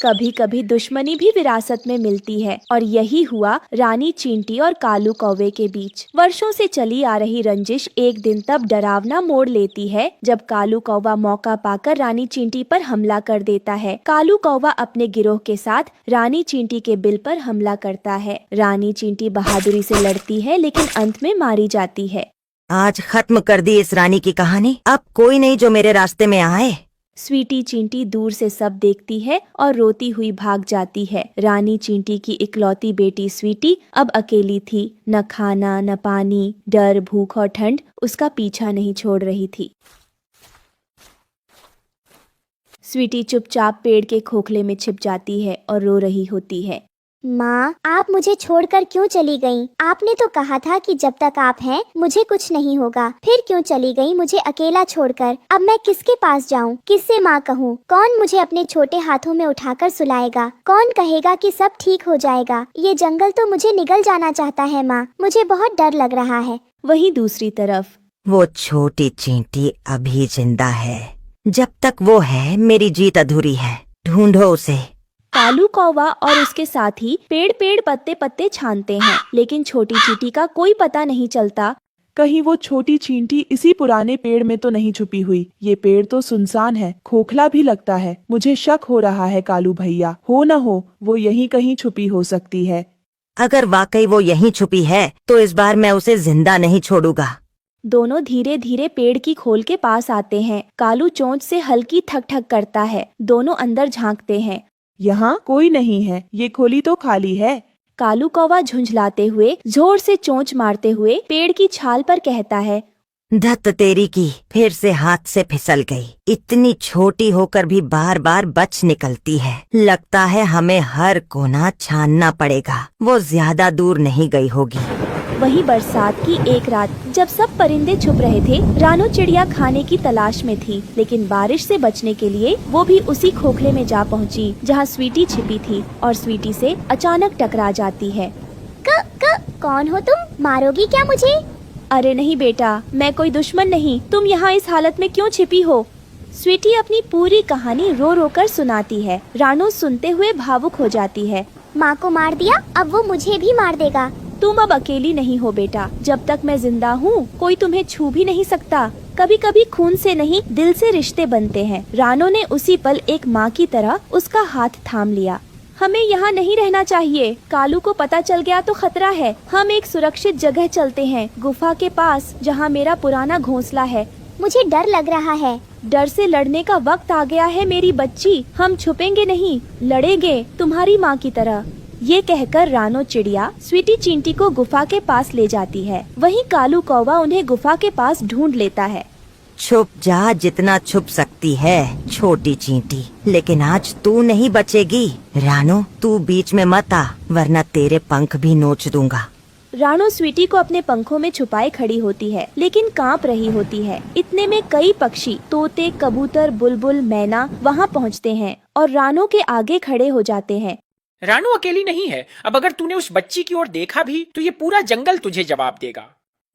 कभी कभी दुश्मनी भी विरासत में मिलती है और यही हुआ रानी चींटी और कालू कौवे के बीच। वर्षों से चली आ रही रंजिश एक दिन तब डरावना मोड़ लेती है जब कालू कौवा मौका पाकर रानी चींटी पर हमला कर देता है। कालू कौवा अपने गिरोह के साथ रानी चींटी के बिल पर हमला करता है। रानी चींटी बहादुरी से लड़ती है लेकिन अंत में मारी जाती है। आज खत्म कर दी इस रानी की कहानी। अब कोई नहीं जो मेरे रास्ते में आए। स्वीटी चींटी दूर से सब देखती है और रोती हुई भाग जाती है। रानी चींटी की इकलौती बेटी स्वीटी अब अकेली थी। न खाना न पानी, डर, भूख और ठंड उसका पीछा नहीं छोड़ रही थी। स्वीटी चुपचाप पेड़ के खोखले में छिप जाती है और रो रही होती है। माँ, आप मुझे छोड़कर क्यों चली गईं? आपने तो कहा था कि जब तक आप हैं मुझे कुछ नहीं होगा। फिर क्यों चली गईं मुझे अकेला छोड़कर? अब मैं किसके पास जाऊँ? किससे माँ कहूँ? कौन मुझे अपने छोटे हाथों में उठाकर सुलाएगा? कौन कहेगा कि सब ठीक हो जाएगा? ये जंगल तो मुझे निगल जाना चाहता है माँ। मुझे बहुत डर लग रहा है। वहीं दूसरी तरफ वो छोटी चींटी अभी जिंदा है। जब तक वो है मेरी जीत अधूरी है। ढूंढो उसे। कालू कौवा और उसके साथी पेड़ पेड़ पत्ते पत्ते छानते हैं, लेकिन छोटी चींटी का कोई पता नहीं चलता। कहीं वो छोटी चींटी इसी पुराने पेड़ में तो नहीं छुपी हुई। ये पेड़ तो सुनसान है, खोखला भी लगता है। मुझे शक हो रहा है कालू भैया, हो न हो वो यहीं कहीं छुपी हो सकती है। अगर वाकई वो यहीं छुपी है तो इस बार मैं उसे जिंदा नहीं छोड़ूंगा। दोनों धीरे धीरे पेड़ की खोल के पास आते हैं। कालू चोंच से हल्की ठक ठक करता है। दोनों अंदर झांकते हैं। यहाँ कोई नहीं है, ये खोली तो खाली है। कालू कौवा झुंझलाते हुए जोर से चोंच मारते हुए पेड़ की छाल पर कहता है, धत तेरी की, फिर से हाथ से फिसल गई। इतनी छोटी होकर भी बार बार बच निकलती है। लगता है हमें हर कोना छानना पड़ेगा। वो ज्यादा दूर नहीं गई होगी। वही बरसात की एक रात जब सब परिंदे छुप रहे थे, रानो चिड़िया खाने की तलाश में थी, लेकिन बारिश से बचने के लिए वो भी उसी खोखले में जा पहुंची जहां स्वीटी छिपी थी और स्वीटी से अचानक टकरा जाती है। कौन हो तुम? मारोगी क्या मुझे? अरे नहीं बेटा, मैं कोई दुश्मन नहीं। तुम यहाँ इस हालत में क्यों छिपी हो? स्वीटी अपनी पूरी कहानी रो रो कर सुनाती है। रानो सुनते हुए भावुक हो जाती है। माँ को मार दिया, अब वो मुझे भी मार देगा। तुम अब अकेली नहीं हो बेटा। जब तक मैं जिंदा हूँ कोई तुम्हें छू भी नहीं सकता। कभी कभी खून से नहीं दिल से रिश्ते बनते हैं। रानो ने उसी पल एक माँ की तरह उसका हाथ थाम लिया। हमें यहाँ नहीं रहना चाहिए। कालू को पता चल गया तो खतरा है। हम एक सुरक्षित जगह चलते हैं, गुफा के पास, जहाँ मेरा पुराना घोंसला है। मुझे डर लग रहा है। डर से लड़ने का वक्त आ गया है मेरी बच्ची। हम छुपेंगे नहीं, लड़ेंगे तुम्हारी माँ की तरह। ये कहकर रानो चिड़िया स्वीटी चींटी को गुफा के पास ले जाती है। वहीं कालू कौवा उन्हें गुफा के पास ढूंढ लेता है। छुप जा जितना छुप सकती है छोटी चींटी, लेकिन आज तू नहीं बचेगी। रानो, तू बीच में मत आ, वरना तेरे पंख भी नोच दूंगा। रानो स्वीटी को अपने पंखों में छुपाए खड़ी होती है, लेकिन कांप रही होती है। इतने में कई पक्षी, तोते, कबूतर, बुलबुल, मैना वहाँ पहुँचते हैं और रानो के आगे खड़े हो जाते हैं। रानो अकेली नहीं है। अब अगर तूने उस बच्ची की ओर देखा भी तो ये पूरा जंगल तुझे जवाब देगा।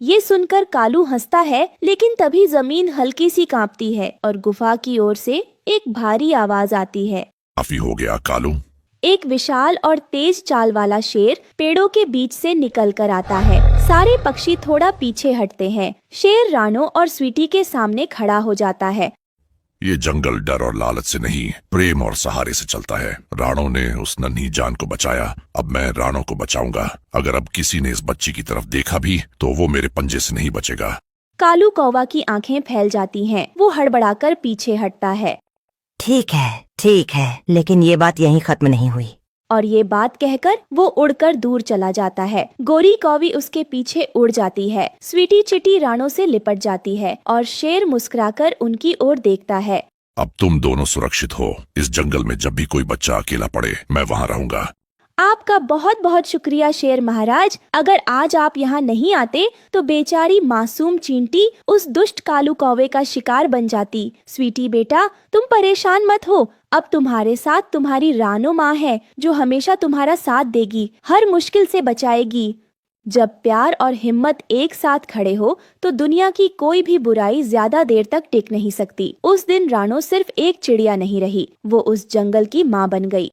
ये सुनकर कालू हंसता है, लेकिन तभी जमीन हल्की सी कांपती है और गुफा की ओर से एक भारी आवाज आती है। काफी हो गया कालू। एक विशाल और तेज चाल वाला शेर पेड़ों के बीच से निकल कर आता है। सारे पक्षी थोड़ा पीछे हटते हैं। शेर रानो और स्वीटी के सामने खड़ा हो जाता है। ये जंगल डर और लालच से नहीं, प्रेम और सहारे से चलता है। राणो ने उस नन्ही जान को बचाया, अब मैं राणो को बचाऊंगा। अगर अब किसी ने इस बच्ची की तरफ देखा भी तो वो मेरे पंजे से नहीं बचेगा। कालू कौवा की आंखें फैल जाती हैं। वो हड़बड़ाकर पीछे हटता है। ठीक है, लेकिन ये बात यहीं खत्म नहीं हुई। और ये बात कहकर वो उड़कर दूर चला जाता है। गोरी कौवी उसके पीछे उड़ जाती है। स्वीटी चिटी राणो से लिपट जाती है और शेर मुस्कुराकर उनकी ओर देखता है। अब तुम दोनों सुरक्षित हो। इस जंगल में जब भी कोई बच्चा अकेला पड़े मैं वहाँ रहूंगा। आपका बहुत बहुत शुक्रिया शेर महाराज। अगर आज आप यहाँ नहीं आते तो बेचारी मासूम चींटी उस दुष्ट कालू कौवे का शिकार बन जाती। स्वीटी बेटा, तुम परेशान मत हो। अब तुम्हारे साथ तुम्हारी रानो माँ है जो हमेशा तुम्हारा साथ देगी, हर मुश्किल से बचाएगी। जब प्यार और हिम्मत एक साथ खड़े हो तो दुनिया की कोई भी बुराई ज्यादा देर तक टिक नहीं सकती। उस दिन रानो सिर्फ एक चिड़िया नहीं रही, वो उस जंगल की माँ बन गई।